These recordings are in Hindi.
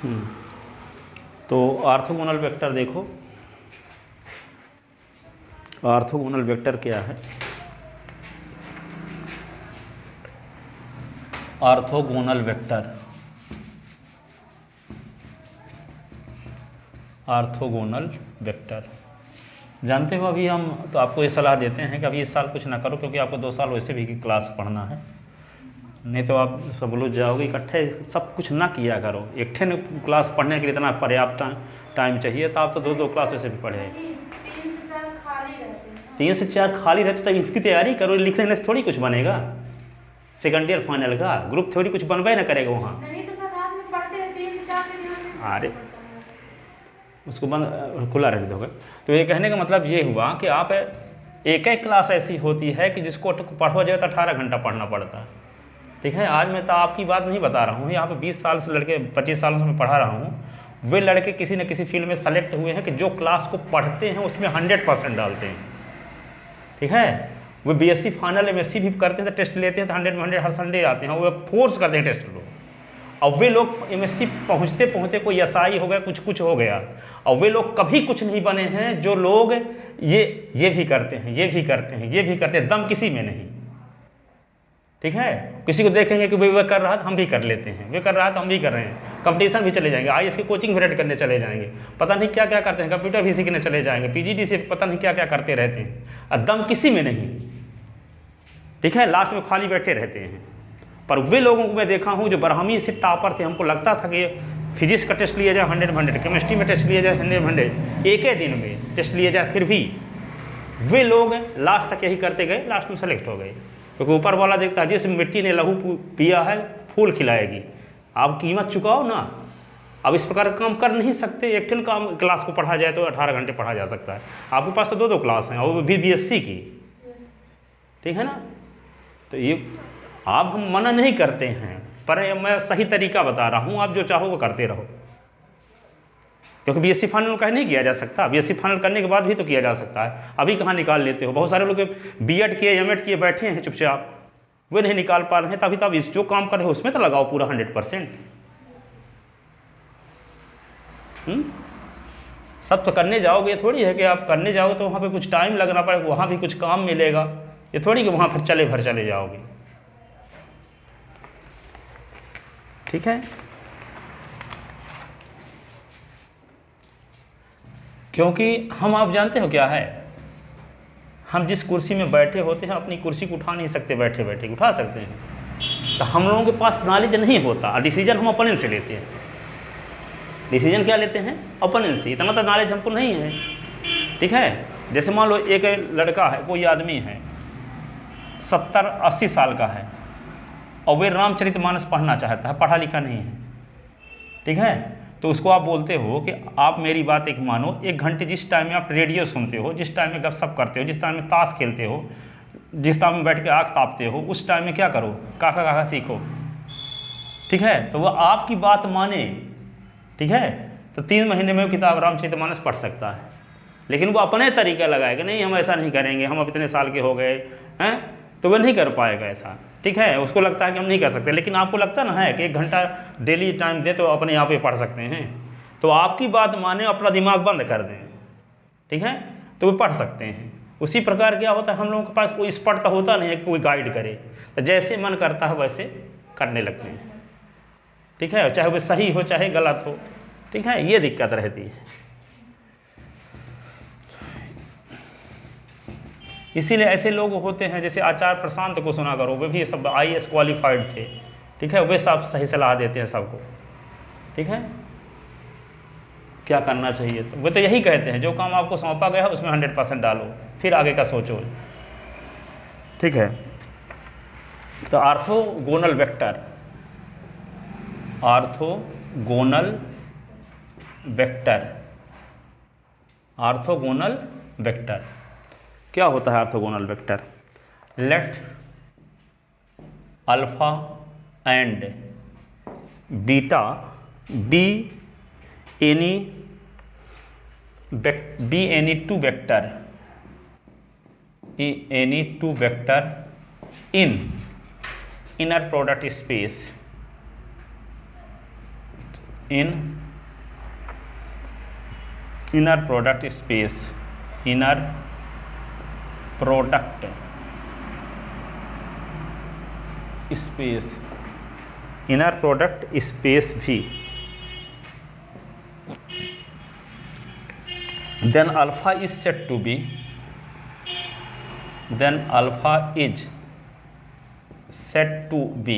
हम्म, तो ऑर्थोगोनल वेक्टर देखो, ऑर्थोगोनल वेक्टर क्या है? ऑर्थोगोनल वेक्टर, ऑर्थोगोनल वेक्टर जानते हो? अभी हम तो आपको ये सलाह देते हैं कि अभी इस साल कुछ ना करो, क्योंकि आपको 2 साल वैसे भी क्लास पढ़ना है, नहीं तो आप सब लोग जाओगे इकट्ठे, सब कुछ ना किया करो। एक ठे क्लास पढ़ने के लिए इतना पर्याप्त टाइम चाहिए, तो आप तो 2-2 क्लास वैसे भी पढ़े। 3 से 4 खाली रहते तब इसकी तैयारी करो, लिखने से थोड़ी कुछ बनेगा। सेकंड ईयर फाइनल का ग्रुप थ्योरी कुछ बनवे ना करेगा वहाँ। नहीं तो सर रात में पढ़ते हैं 3 से 4 अरे उसको बंद खुला रख दोगे। तो ये कहने का मतलब ये हुआ कि आप एक क्लास ऐसी होती है कि जिसको पढ़ो जाए तो 18 घंटा पढ़ना पड़ता है। ठीक है, आज मैं तो आपकी बात नहीं बता रहा हूँ, यहाँ पे 20 साल से लड़के 25 सालों से मैं पढ़ा रहा हूँ। वे लड़के किसी न किसी फील्ड में सेलेक्ट हुए हैं कि जो क्लास को पढ़ते हैं उसमें 100% डालते हैं। ठीक है, वो BSc फाइनल MSc भी करते हैं तो टेस्ट लेते हैं तो 100 में 100 हर संडे आते हैं, वो फोर्स करते हैं टेस्ट लो। और वे लोग MSc पहुँचते पहुँचते कोई SI हो गया, कुछ हो गया, और वे लोग कभी कुछ नहीं बने हैं। जो लोग ये भी करते हैं, ये भी करते हैं, ये भी करते हैं, दम किसी में नहीं। ठीक है, किसी को देखेंगे कि वे कर रहा है तो हम भी कर लेते हैं, वे कर रहा है तो हम भी कर रहे हैं, कंपटीशन भी चले जाएंगे, IAS की कोचिंग भी रेड करने चले जाएंगे, पता नहीं क्या क्या करते हैं, कंप्यूटर भी सीखने चले जाएंगे, PGD से पता नहीं क्या क्या करते रहते हैं, और दम किसी में नहीं। ठीक है, लास्ट में खाली बैठे रहते हैं। पर वे लोगों को मैं देखा हूँ जो ब्राह्मी से टॉपर थे, हमको लगता था कि फिजिक्स का टेस्ट लिया जाए 100, केमिस्ट्री में टेस्ट लिया जाए 100, एक ही दिन में टेस्ट लिया जाए, फिर भी वे लोग लास्ट तक यही करते गए, लास्ट में सेलेक्ट हो गए। क्योंकि ऊपर वाला देखता है जिस मिट्टी ने लहू पिया है फूल खिलाएगी, आप कीमत चुकाओ ना। अब इस प्रकार काम कर नहीं सकते। एक ठन काम क्लास को पढ़ा जाए तो 18 घंटे पढ़ा जा सकता है, आपके पास तो 2-2 क्लास हैं, और वो भी BSc की। ठीक है ना, तो ये आप हम मना नहीं करते हैं, पर मैं सही तरीका बता रहा हूँ, आप जो चाहो वो करते रहो। क्योंकि BSc फाइनल कहीं नहीं किया जा सकता, BSc फाइनल करने के बाद भी तो किया जा सकता है, अभी कहाँ निकाल लेते हो। बहुत सारे लोग B.Ed किए M.Ed किए बैठे हैं चुपचाप, वे नहीं निकाल पा रहे हैं, तभी तब इस जो काम कर रहे हो उसमें तो लगाओ पूरा 100%। सब तो करने जाओगे, ये थोड़ी है कि आप करने जाओगे तो वहाँ पे कुछ टाइम लगना पड़ेगा, वहाँ भी कुछ काम मिलेगा, ये थोड़ी कि वहाँ फिर चले जाओगे। ठीक है, क्योंकि हम, आप जानते हो क्या है, हम जिस कुर्सी में बैठे होते हैं अपनी कुर्सी को उठा नहीं सकते, बैठे बैठे उठा सकते हैं, तो हम लोगों के पास नॉलेज नहीं होता, डिसीजन हम अपने से लेते हैं। डिसीजन क्या लेते हैं? अपने से, इतना तो नॉलेज हमको नहीं है। ठीक है, जैसे मान लो एक लड़का है, कोई आदमी है 70-80 साल का है, और वे रामचरितमानस पढ़ना चाहता है, पढ़ा लिखा नहीं है। ठीक है, तो उसको आप बोलते हो कि आप मेरी बात एक मानो, 1 घंटे जिस टाइम में आप रेडियो सुनते हो, जिस टाइम में गपशप करते हो, जिस टाइम में ताश खेलते हो, जिस टाइम में बैठ के आँख तापते हो, उस टाइम में क्या करो? काका काका सीखो। ठीक है, तो वह आपकी बात माने। ठीक है, तो 3 महीने में वो किताब रामचरितमानस पढ़ सकता है, लेकिन वो अपने तरीका लगाएगा, नहीं हम ऐसा नहीं करेंगे, हम अब इतने साल के हो गए हैं, तो वह नहीं कर पाएगा ऐसा। ठीक है, उसको लगता है कि हम नहीं कर सकते, लेकिन आपको लगता ना है कि 1 घंटा डेली टाइम दे तो अपने आप ही पढ़ सकते हैं, तो आपकी बात माने, अपना दिमाग बंद कर दें। ठीक है, तो वो पढ़ सकते हैं। उसी प्रकार क्या होता है, हम लोगों के पास कोई स्पॉट तो होता नहीं है, कोई गाइड करे, तो जैसे मन करता है वैसे करने लगते हैं। ठीक है, चाहे वो सही हो चाहे गलत हो। ठीक है, ये दिक्कत रहती है। इसीलिए ऐसे लोग होते हैं, जैसे आचार्य प्रशांत को सुना करो, वे भी सब IAS क्वालिफाइड थे। ठीक है, वे सब सही सलाह देते हैं सबको। ठीक है, क्या करना चाहिए, तो वे तो यही कहते हैं, जो काम आपको सौंपा गया है उसमें 100% डालो, फिर आगे का सोचो। ठीक है, तो orthogonal vector, orthogonal vector, orthogonal vector क्या होता है? Orthogonal vector, let alpha and beta be any two vector in inner product space in inner product space, inner product space, inner product space भी, then alpha is said to be, then alpha is said to be,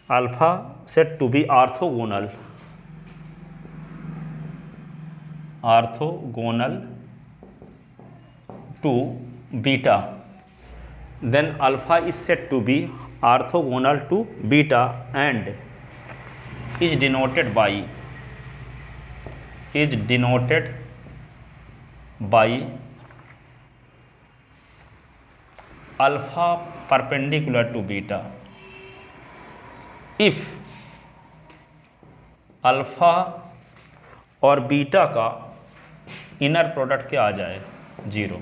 alpha said to be orthogonal, orthogonal to beta, then alpha is said to be orthogonal to beta and is denoted by alpha perpendicular to beta if alpha और बीटा का इनर प्रोडक्ट क्या आ जाए, 0।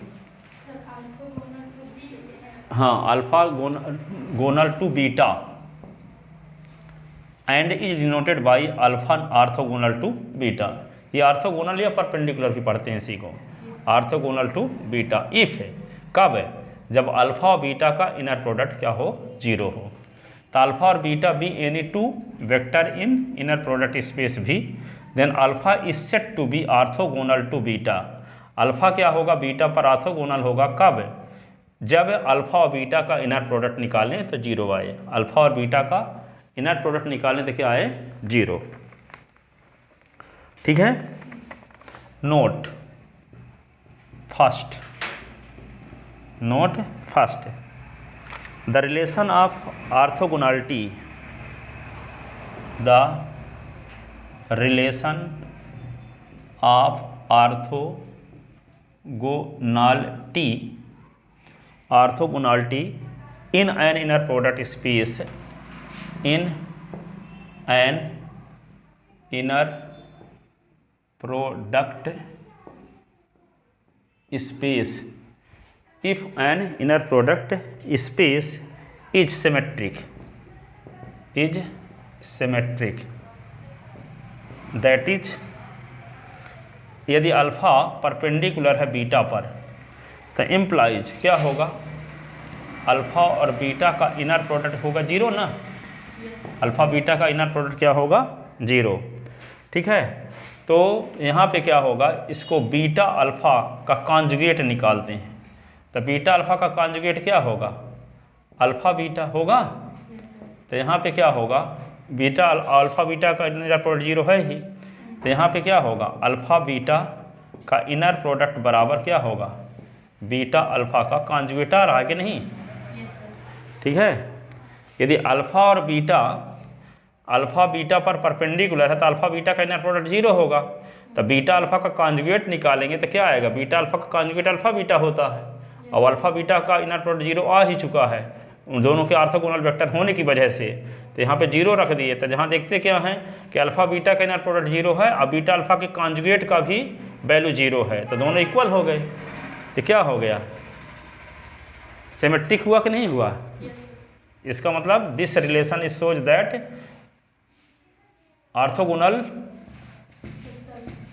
हाँ, अल्फ़ा गोनल to beta and is denoted by alpha orthogonal to beta. ये आर्थोगोनल या परपेंडिकुलर भी पढ़ते हैं इसी को, आर्थोगोनल टू बीटा इफ है, कब है, जब अल्फ़ा और बीटा का इनर प्रोडक्ट क्या हो, 0 हो। तो अल्फ़ा और beta be any two vector in inner product space भी, then alpha is set to be orthogonal to beta. Alpha क्या होगा, बीटा पर आर्थोगोनल होगा, कब, जब अल्फ़ा और बीटा का इनर प्रोडक्ट निकालें तो 0 आए। अल्फ़ा और बीटा का इनर प्रोडक्ट निकालें तो क्या आए, 0। ठीक है। Node first, node first, the relation of orthogonality, the relation of orthogonality in an inner product space, in an inner product space, if an inner product space is symmetric, that is, यदि अल्फ़ा परपेंडिकुलर है बीटा पर तो इम्प्लाइज क्या होगा, अल्फ़ा और बीटा का इनर प्रोडक्ट होगा 0 ना, अल्फ़ा बीटा का इनर प्रोडक्ट क्या होगा, 0। ठीक है। तो यहाँ पे क्या होगा, इसको बीटा अल्फ़ा का कॉन्जुगेट निकालते हैं, तो बीटा अल्फ़ा का कॉन्जुगेट क्या होगा, अल्फ़ा बीटा होगा। तो यहाँ पे क्या होगा, बीटा अल्फ़ा बीटा का इनर प्रोडक्ट 0 है ही, तो यहाँ पे क्या होगा, अल्फ़ा बीटा का इनर प्रोडक्ट बराबर क्या होगा, बीटा अल्फ़ा का कॉन्जुगेट आ रहा है कि नहीं। ठीक है। यदि अल्फ़ा और बीटा, अल्फ़ा बीटा पर परपेंडिकुलर है तो अल्फ़ा बीटा का इनर प्रोडक्ट 0 होगा, तो बीटा अल्फ़ा का कॉन्जुगेट निकालेंगे तो क्या आएगा, बीटा अल्फ़ा का कॉन्जुगेट अल्फ़ा बीटा होता है, और अल्फ़ा बीटा का इनर प्रोडक्ट 0 आ ही चुका है उन दोनों के ऑर्थोगोनल वेक्टर होने की वजह से। तो यहाँ पे 0 रख दिए, तो जहाँ देखते क्या है कि अल्फ़ा बीटा का इनर प्रोडक्ट 0 है और बीटा अल्फ़ा के कॉन्जुगेट का भी वैल्यू 0 है, तो दोनों इक्वल हो गए। तो क्या हो गया, सिमेट्रिक हुआ कि नहीं हुआ। इसका मतलब this relation is shows that orthogonal,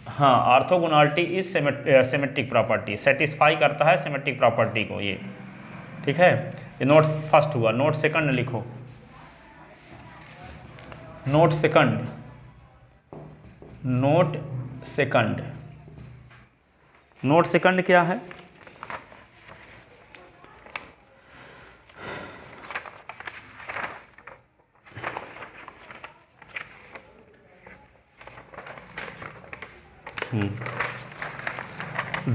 हाँ, orthogonality is symmetric property, satisfy करता है सिमेट्रिक प्रॉपर्टी को ये। ठीक है। ये नोट फर्स्ट हुआ। नोट सेकंड लिखो, note second, note second, note second क्या है,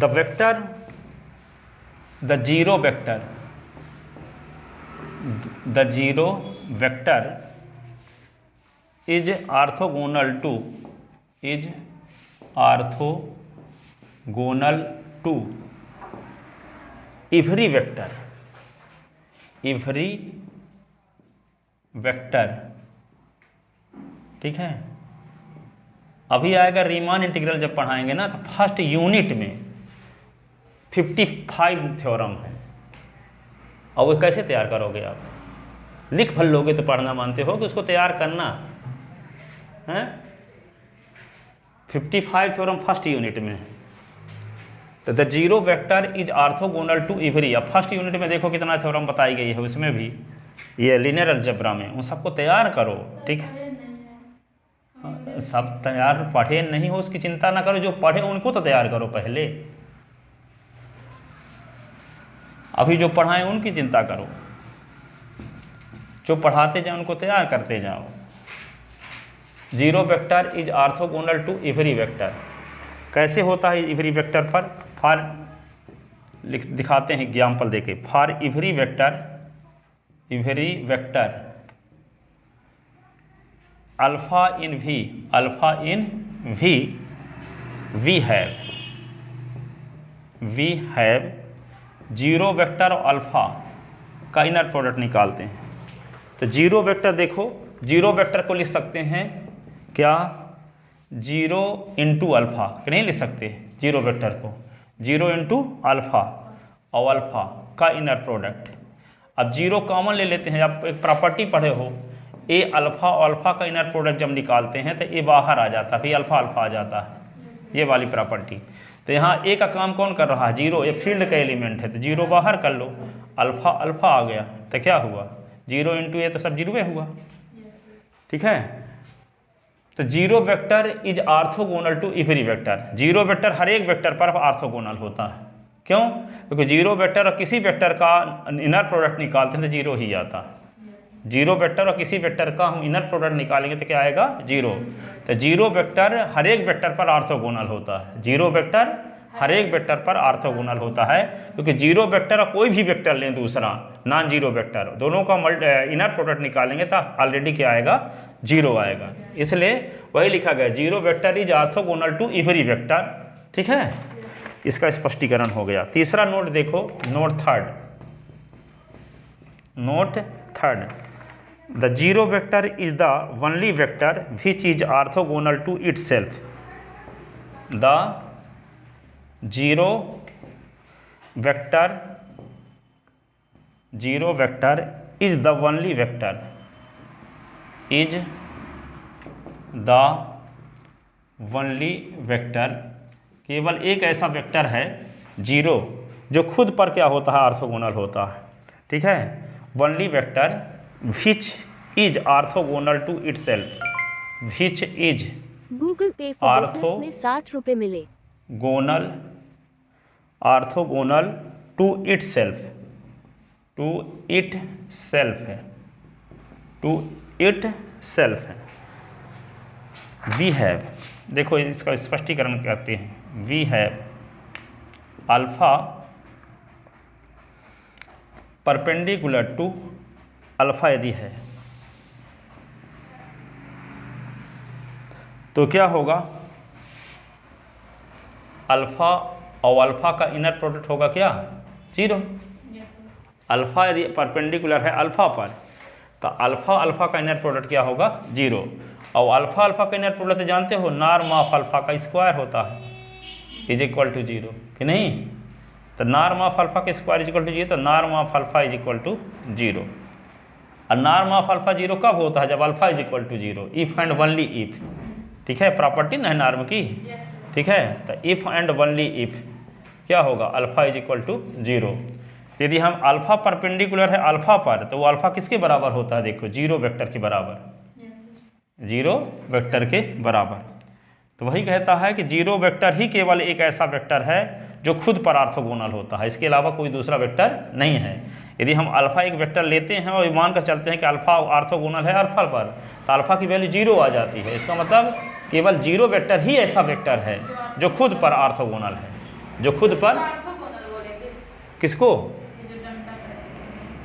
the vector, the zero vector, the zero vector is orthogonal to, is orthogonal to every vector, every vector। ठीक है। अभी आएगा रीमान इंटीग्रल जब पढ़ाएंगे ना, तो फर्स्ट यूनिट में 55 थ्योरम है, और वो कैसे तैयार करोगे आप, लिख भर लोगे तो पढ़ना मानते हो कि उसको तैयार करना। हैं? 55 थ्योरम फर्स्ट यूनिट में है। तो the zero vector is orthogonal to every. अब फर्स्ट यूनिट में देखो कितना थ्योरम बताई गई है, उसमें भी ये लीनियर अलजेब्रा में, उन सबको तैयार करो। ठीक है, पढ़े नहीं है। सब तैयार पढ़े नहीं हो उसकी चिंता ना करो, जो पढ़े उनको तो तैयार करो पहले। अभी जो पढ़ाएं उनकी चिंता करो, जो पढ़ाते जाओ उनको तैयार करते जाओ। Zero vector is orthogonal to every vector. कैसे होता है एवरी वेक्टर पर? फॉर दिखाते हैं एग्जाम्पल देके। For every vector alpha in V we have zero vector और अल्फा का इनर प्रोडक्ट निकालते हैं। तो जीरो वेक्टर देखो, जीरो वेक्टर को लिख सकते हैं क्या? जीरो इंटू अल्फा नहीं लिख सकते जीरो वेक्टर को, जीरो इंटू अल्फा और अल्फा का इनर प्रोडक्ट। अब जीरो कॉमन ले लेते हैं। आप एक प्रॉपर्टी पढ़े हो, ए अल्फा और अल्फा का इनर प्रोडक्ट जब निकालते हैं तो ए बाहर आ जाता है, फिर अल्फा अल्फा आ जाता है, ये वाली प्रॉपर्टी। तो यहाँ ए का काम कौन कर रहा है? जीरो। ये फील्ड का एलिमेंट है, तो जीरो बाहर कर लो, अल्फा अल्फा आ गया, तो क्या हुआ? जीरो इंटू ए तो सब जीरो हुआ। ठीक है, तो zero vector is orthogonal to every vector. Zero vector हर एक वेक्टर पर ऑर्थोगोनल होता है। क्यों? क्योंकि जीरो वेक्टर और किसी वेक्टर का इनर प्रोडक्ट निकालते हैं तो जीरो ही आता है। जीरो वेक्टर और किसी वेक्टर का हम इनर प्रोडक्ट निकालेंगे तो क्या आएगा? जीरो। तो जीरो वेक्टर हर एक वेक्टर पर ऑर्थोगोनल होता है। जीरो वेक्टर हर एक वेक्टर पर ऑर्थोगोनल होता है, क्योंकि जीरो वेक्टर और कोई भी वेक्टर लें दूसरा नॉन जीरो वेक्टर, दोनों का इनर प्रोडक्ट निकालेंगे तो ऑलरेडी क्या आएगा? जीरो आएगा। इसलिए वही लिखा गया, zero vector is orthogonal to every vector. ठीक है, इसका स्पष्टीकरण हो गया। तीसरा नोट देखो, note third, the zero vector is the only vector which is orthogonal to itself. The zero vector is the only vector केवल एक ऐसा वेक्टर है जीरो जो खुद पर क्या होता है? ऑर्थोगोनल होता है। ठीक है, only vector which is orthogonal to itself, which is Google Pay for business में 60 रुपए मिले। ऑर्थोगोनल टू इटसेल्फ है। वी हैव, देखो इसका स्पष्टीकरण करते हैं। We have alpha perpendicular to alpha यदि है तो क्या होगा? अल्फा और अल्फा का इनर प्रोडक्ट होगा क्या? जीरो। अल्फा यदि परपेंडिकुलर है अल्फा पर तो अल्फा अल्फा का इनर प्रोडक्ट क्या होगा? जीरो। और अल्फा अल्फा का इनर प्रोडक्ट जानते हो, नॉर्म ऑफ अल्फा का स्क्वायर होता है, इज इक्वल टू जीरो, कि नहीं? तो नॉर्म ऑफ अल्फा का square is equal to zero, तो norm of alpha is equal to zero. और नॉर्म ऑफ अल्फा जीरो कब होता है? जब alpha is equal to zero, if and only if. ठीक है, प्रॉपर्टी ना है नॉर्म की। ठीक है, तो इफ एंड ओनली इफ क्या होगा? Alpha is equal to zero. यदि हम अल्फा परपेंडिकुलर है अल्फा पर तो वो अल्फा किसके बराबर होता है? देखो, जीरो वेक्टर के बराबर, जीरो वेक्टर के बराबर। तो वही कहता है कि जीरो वेक्टर ही केवल एक ऐसा वेक्टर है जो खुद पर ऑर्थोगोनल होता है, इसके अलावा कोई दूसरा वेक्टर नहीं है। यदि हम अल्फा एक वेक्टर लेते हैं और मान कर चलते हैं कि अल्फा ऑर्थोगोनल है अल्फा पर, तो अल्फा की वैल्यू जीरो आ जाती है। इसका मतलब केवल जीरो वेक्टर ही ऐसा वेक्टर है जो खुद पर ऑर्थोगोनल है, जो खुद पर किसको?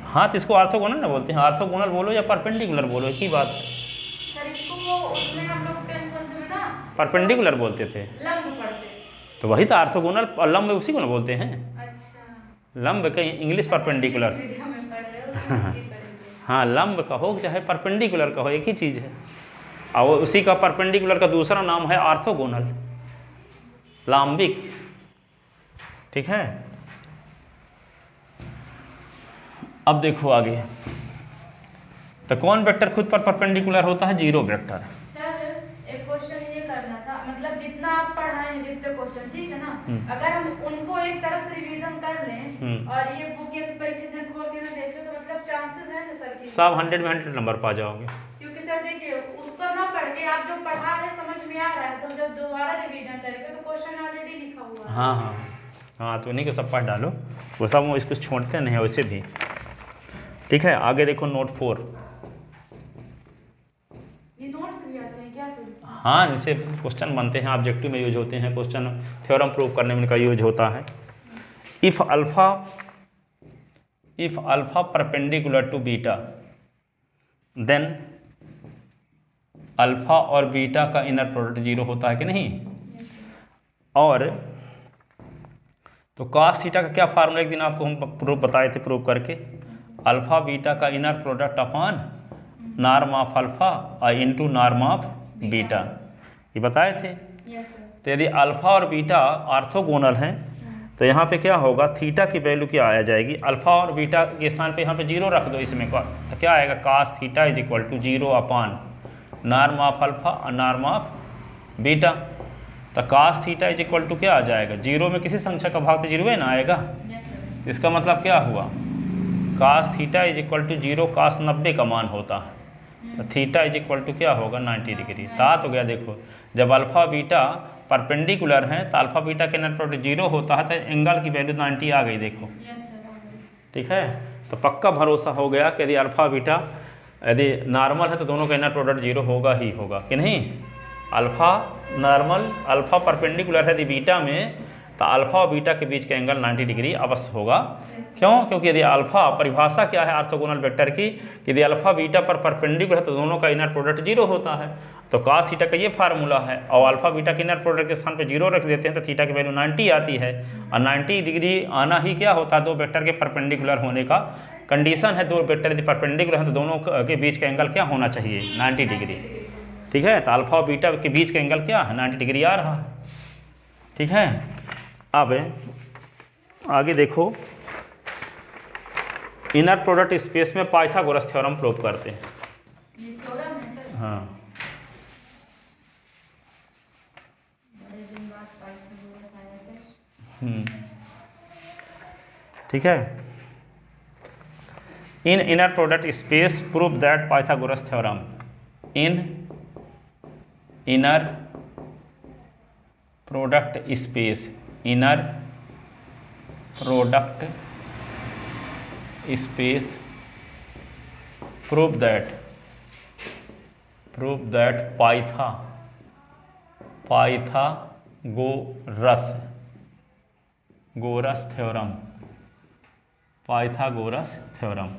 हाँ, तो इसको ऑर्थोगोनल ना बोलते हैं। ऑर्थोगोनल बोलो या परपेंडिकुलर बोलो, एक ही बात है। सर इसको वो उसमें हम लोग 10th में ना परपेंडिकुलर बोलते थे, लंब पढ़ते। तो वही तो ऑर्थोगोनल और लंब उसी को ना बोलते हैं। अच्छा, लंब का इंग्लिश परपेंडिकुलर। मीडिया में पढ़ रहे हो तो हिंदी पढ़ेंगे। हाँ, लंब कहो चाहे परपेंडिकुलर कहो, एक ही चीज़ है। और उसी का परपेंडिकुलर का दूसरा नाम है ऑर्थोगोनल, लाम्बिक। ठीक है, अब देखो आगे, तो कौन वेक्टर खुद पर परपेंडिकुलर होता है? Zero vector. सर क्वेश्चन ये करना था, मतलब जितना आप पढ़ाए हैं जितने क्वेश्चन, ठीक है ना, अगर हम उनको एक तरफ से रिवीजन कर लें और ये बुक या परीक्षा में खोल के ना देखें तो मतलब चांसेस है ना सर की सब 100 में 100 नंबर पा जाओगे। क्योंकि सर देखिए उसको ना पढ़ के आप जो पढ़ा रहे समझ में आ रहा है, तो जब दोबारा रिवीजन करेंगे तो क्वेश्चन ऑलरेडी लिखा हुआ है। हाँ हाँ हाँ, तो नहीं कि सब पढ़ डालो, वो सब वो इसको छोड़ते नहीं है वैसे भी। ठीक है, आगे देखो नोट 4। ये नोट्स भी आते हैं क्या सर इसमें? हाँ, इनसे क्वेश्चन बनते हैं, ऑब्जेक्टिव में यूज होते हैं, क्वेश्चन थ्योरम प्रूव करने में इनका यूज होता है। If alpha perpendicular to beta then alpha और बीटा का इनर प्रोडक्ट 0 होता है कि नहीं। और तो cos थीटा का क्या फार्मूला एक दिन आपको हम प्रूफ बताए थे, प्रूव करके, अल्फा बीटा का inner product upon norm of alpha और इंटू नॉर्म ऑफ बीटा, ये बताए थे। Yes sir. तो यदि अल्फा और बीटा ऑर्थोगोनल हैं तो यहाँ पे क्या होगा, थीटा की वैल्यू क्या आ जाएगी, अल्फा और बीटा के स्थान पे यहाँ पे 0 रख दो इसमें, तो क्या आएगा, cos theta is equal to 0 upon norm of alpha और नॉर्म ऑफ बीटा। तो cos theta is equal to क्या आ जाएगा, 0 में किसी संख्या का भाग तो 0 ना आएगा। Yes sir. इसका मतलब क्या हुआ, cos theta is equal to 0 cos 90 का मान होता है, तो थीटा इज इक्वल टू क्या होगा, 90 डिग्री। तात हो गया। देखो जब अल्फा बीटा परपेंडिकुलर हैं तो अल्फा बीटा के इनर प्रोडक्ट 0 होता है, तो एंगल की वैल्यू 90 आ गई। देखो यस सर। ठीक है, तो पक्का भरोसा हो गया कि यदि अल्फा बीटा यदि नॉर्मल है तो दोनों का इनर प्रोडक्ट 0 होगा ही होगा कि नहीं। अल्फा नॉर्मल, अल्फा परपेंडिकुलर है यदि बीटा में, तो अल्फा और बीटा के बीच का एंगल 90 डिग्री अवश्य होगा। क्यों, क्योंकि यदि अल्फा, परिभाषा क्या है ऑर्थोगोनल वेक्टर की, यदि अल्फा बीटा पर परपेंडिकुलर है तो दोनों का इनर प्रोडक्ट 0 होता है। तो cos थीटा का ये फार्मूला है, और अल्फा बीटा के इनर प्रोडक्ट के स्थान पे 0 रख देते हैं तो थीटा की वैल्यू 90 आती है। और 90 डिग्री आना ही क्या होता है, दो वेक्टर के परपेंडिकुलर होने का कंडीशन है। दो वेक्टर यदि परपेंडिकुलर है तो दोनों के बीच का एंगल क्या होना चाहिए, 90 डिग्री। ठीक है, तो अल्फा और बीटा के बीच का एंगल क्या है, 90 डिग्री आ रहा है। ठीक है, अब आगे देखो, इनर प्रोडक्ट स्पेस में पाइथागोरस थ्योरम प्रूव करते हैं। ये थ्योरम है सर। हाँ, बड़े दिन बाद पाइथागोरस आया सर। ठीक है, इन inner product space prove that Pythagoras theorem in inner product space, inner product space prove that Pythagoras theorem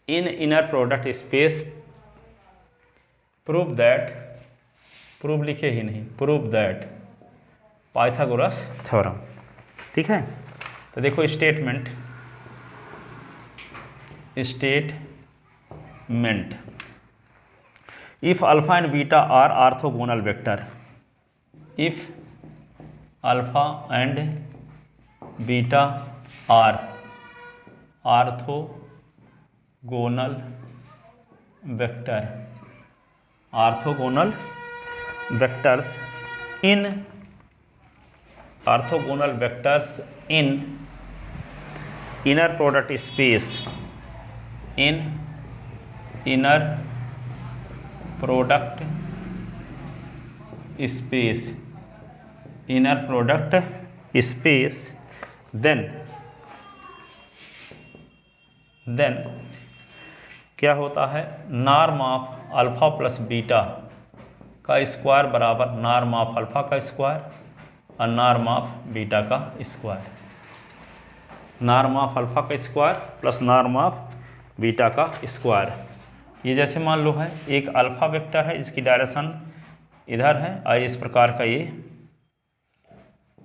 in inner product space prove that, prove लिखे ही नहीं, प्रूव दैट पाइथागोरस थ्योरम। ठीक है, तो देखो statement if alpha and beta are orthogonal vector, if alpha and beta are orthogonal vectors in inner product space, in inner product space then क्या होता है, norm of alpha plus beta का स्क्वायर बराबर नॉर्म ऑफ अल्फा का स्क्वायर और नॉर्म ऑफ बीटा का स्क्वायर। नॉर्म ऑफ अल्फा का square plus norm of beta का स्क्वायर। ये जैसे मान लो है एक अल्फा वेक्टर है, इसकी डायरेक्शन इधर है, और इस प्रकार का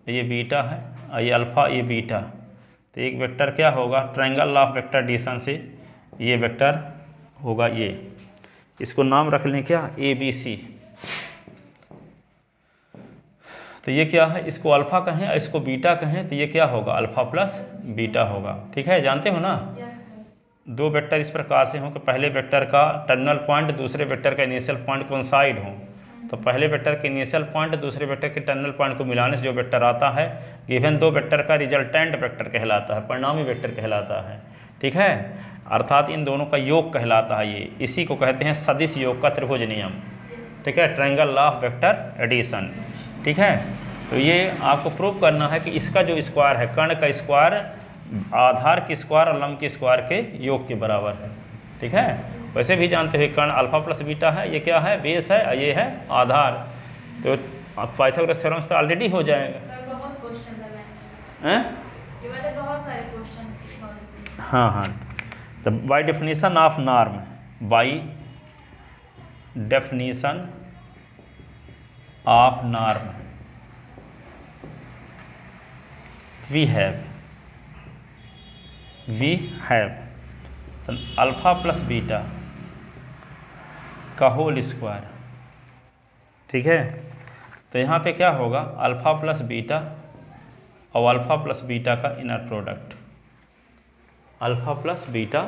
ये बीटा है, और ये अल्फा ये बीटा। तो एक वेक्टर क्या होगा, ट्रायंगल ऑफ वेक्टर एडिशन से ये वेक्टर होगा ये, इसको नाम रख लें क्या, ABC। तो ये क्या है, इसको अल्फा कहें और इसको बीटा कहें, तो ये क्या होगा, अल्फा प्लस बीटा होगा। ठीक है, जानते हो ना। Yes sir. दो वेक्टर इस प्रकार से हों कि पहले वेक्टर का टर्मिनल पॉइंट दूसरे वेक्टर का इनिशियल पॉइंट कोइंसाइड हो, तो पहले वेक्टर के इनिशियल पॉइंट दूसरे वेक्टर के टर्मिनल पॉइंट को मिलाने से जो वेक्टर आता है गिवन दो वेक्टर का रिजल्टेंट वेक्टर कहलाता है, परिणामी वेक्टर कहलाता है। ठीक है, अर्थात इन दोनों का योग कहलाता है ये, इसी को कहते हैं सदिश योग का त्रिभुज नियम। ठीक है, triangle law of vector addition. ठीक है, तो ये आपको प्रूव करना है कि इसका जो स्क्वायर है, कर्ण का स्क्वायर आधार की स्क्वायर और लंब की स्क्वायर के योग के बराबर है। ठीक है, वैसे भी जानते हैं कर्ण अल्फा प्लस बीटा है, ये क्या है, बेस है, और ये है आधार। तो पाइथागोरस थ्योरम से तो ऑलरेडी हो जाएगा। सर बहुत क्वेश्चन हैं? ये वाले बहुत सारे क्वेश्चन। हाँ हाँ, तो by definition of norm, by definition of norm we have तो अल्फा प्लस बीटा का होल स्क्वायर। ठीक है, तो यहाँ पे क्या होगा, अल्फा प्लस बीटा और अल्फा प्लस बीटा का inner product, alpha plus beta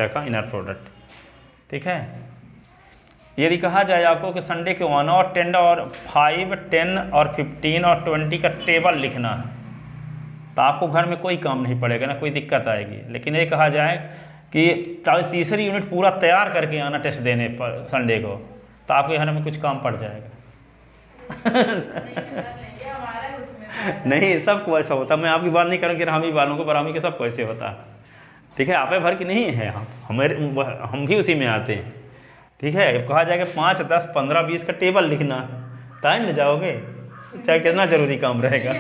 का इनर प्रोडक्ट। ठीक है, यदि कहा जाए आपको कि संडे के 1 और 10 और 5, 10 और 15 और 20 का टेबल लिखना है, तो आपको घर में कोई काम नहीं पड़ेगा ना, कोई दिक्कत आएगी। लेकिन ये कहा जाए कि तीसरी यूनिट पूरा तैयार करके आना टेस्ट देने पर संडे को, तो आपके घर में कुछ काम पड़ जाएगा। नहीं, सबको ऐसा होता है। मैं आपकी बात नहीं करूँ कि हामी वालों को, पर हामी के सबको ऐसे होता है। ठीक है, आप भर की नहीं है, हम भी उसी में आते हैं। ठीक है, कहा जाएगा 5, 10, 15, 20 का टेबल लिखना, टाइम ले जाओगे, चाहे कितना जरूरी काम रहेगा।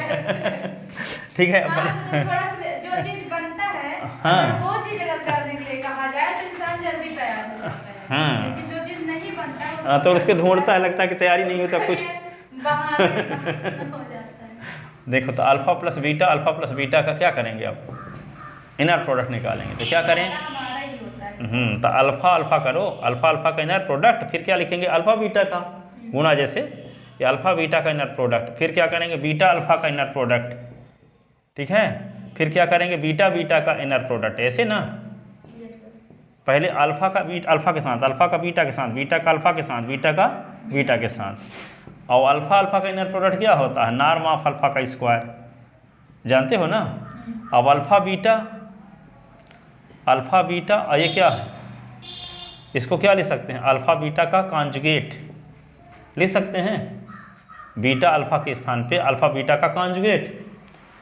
ठीक है, जो चीज बनता है, हाँ, वो चीज अगर करने के लिए कहा जाए तो इंसान जल्दी तैयार हो जाता है। हाँ, लेकिन जो चीज नहीं बनता है हाँ, तो उसके ढूंढता है, लगता है कि तैयारी नहीं होता कुछ। बहाने हो जाता है। देखो, तो अल्फा प्लस बीटा का क्या करेंगे आप, इनर प्रोडक्ट निकालेंगे। तो क्या करें, हमारा ही होता है। तो अल्फा करो, अल्फा का इनर प्रोडक्ट, फिर क्या लिखेंगे, अल्फा बीटा का गुना, जैसे ये अल्फा बीटा का इनर प्रोडक्ट, फिर क्या करेंगे, बीटा अल्फा का इनर प्रोडक्ट। ठीक है, फिर क्या करेंगे, बीटा का इनर प्रोडक्ट, ऐसे ना। पहले अल्फा के साथ, अल्फा का बीटा के साथ, बीटा का अल्फा के साथ, बीटा का बीटा के साथ, और अल्फा का इनर प्रोडक्ट क्या होता है, नॉर्म ऑफ अल्फा का स्क्वायर, जानते हो ना। अब अल्फा बीटा और ये क्या है, इसको क्या लिख सकते हैं, अल्फा बीटा का कॉन्जुगेट लिख सकते हैं, बीटा अल्फा के स्थान पे अल्फा बीटा का कॉन्जुगेट।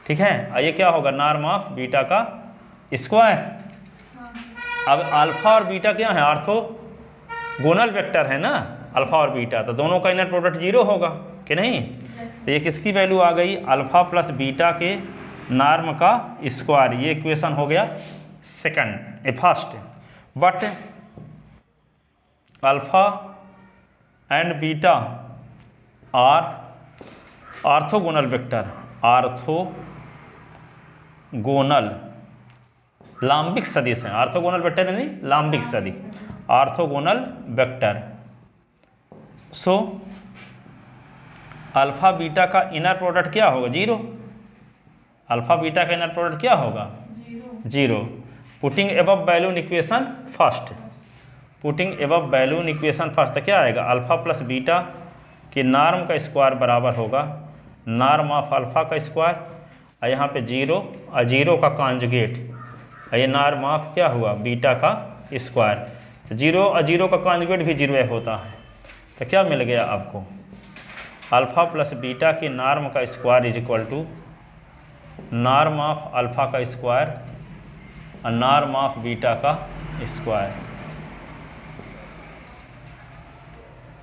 ठीक है, और ये क्या होगा, नॉर्म ऑफ बीटा का स्क्वायर। अब अल्फा और बीटा क्या है, ऑर्थोगोनल वेक्टर है ना, अल्फा और बीटा, तो दोनों का इनर प्रोडक्ट 0 होगा कि नहीं। तो ये किसकी वैल्यू आ गई, अल्फा प्लस बीटा के नॉर्म का स्क्वायर। ये इक्वेशन हो गया first. But alpha and beta are orthogonal vector, orthogonal लाम्बिक सदिश है, ऑर्थोगोनल वेक्टर नहीं, लाम्बिक सदिश, orthogonal vector. So alpha beta का इनर प्रोडक्ट क्या होगा, 0। अल्फा बीटा का इनर प्रोडक्ट क्या होगा, 0। Putting above value in equation first, तो क्या आएगा, अल्फा प्लस बीटा के नॉर्म का स्क्वायर बराबर होगा नॉर्म ऑफ अल्फा का स्क्वायर, और यहाँ पे 0 और 0 का कॉन्जुगेट, और ये नॉर्म ऑफ क्या हुआ, बीटा का स्क्वायर। तो 0 और 0 का कॉन्जुगेट भी 0 होता है। तो क्या मिल गया आपको, अल्फा प्लस बीटा के नॉर्म का square is equal to norm of alpha का स्क्वायर और नॉर्म ऑफ बीटा का स्क्वायर।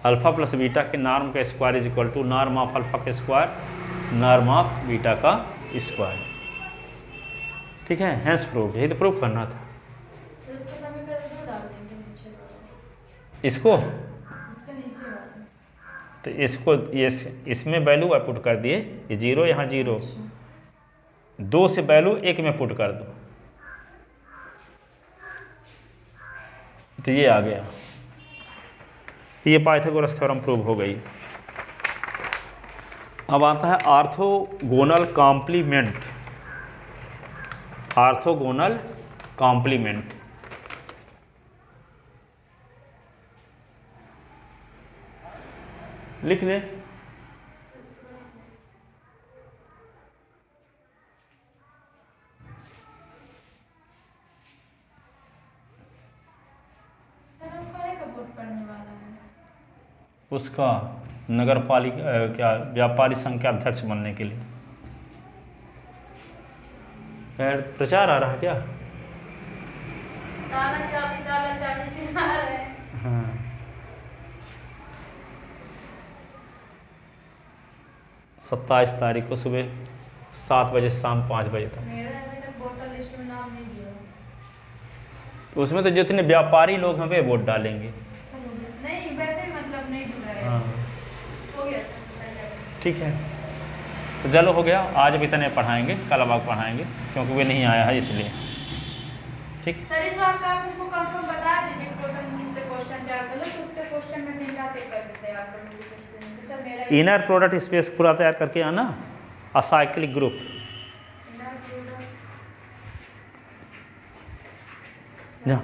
अल्फा प्लस बीटा के नॉर्म का square is equal to norm of alpha का स्क्वायर, नॉर्म ऑफ बीटा का स्क्वायर। ठीक है, हैंस प्रूफ, यही तो प्रूफ करना था। तो इसको समीकरण में डाल देंगे नीचे वाला, इसको इसके नीचे वाला, तो इसको ये इसमें वैल्यू पुट कर दिए, ये 0 यहाँ 0, 2 से वैल्यू 1 में पुट कर दो, तो ये आ गया। ये पाइथागोरस थ्योरम प्रूव हो गई। अब आता है ऑर्थोगोनल कॉम्प्लीमेंट, ऑर्थोगोनल कॉम्प्लीमेंट। लिख ले। सर हम काहे का वोट पड़ने वाला है? उसका नगर पालिका क्या व्यापारी संघ के अध्यक्ष बनने के लिए। खैर, प्रचार आ रहा है क्या? ताला चाबी चिल्ला रहे हैं। हाँ। 27 तारीख को सुबह 7 बजे से शाम 5 बजे तक। मेरा अभी तक वोटर लिस्ट में नाम नहीं दिया। तो उसमें तो जितने व्यापारी लोग हैं वे वोट डालेंगे। नहीं वैसे मतलब नहीं जुड़ा है। हाँ हो गया सर। ठीक है, तो चलो हो गया। आज अब इतने पढ़ाएंगे, कल अब पढ़ाएंगे क्योंकि वे नहीं आया है इसलिए। ठीक। सर इस बात का आप हमको कंफर्म बता दीजिए कि टोटल कितने क्वेश्चन तैयार कर लो, तो उतने क्वेश्चन में 3-4 पेपर में तैयार कर लूँगी। सर मेरा इनर प्रोडक्ट स्पेस पूरा तैयार करके आना। Acyclic group. जा।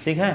ठीक है।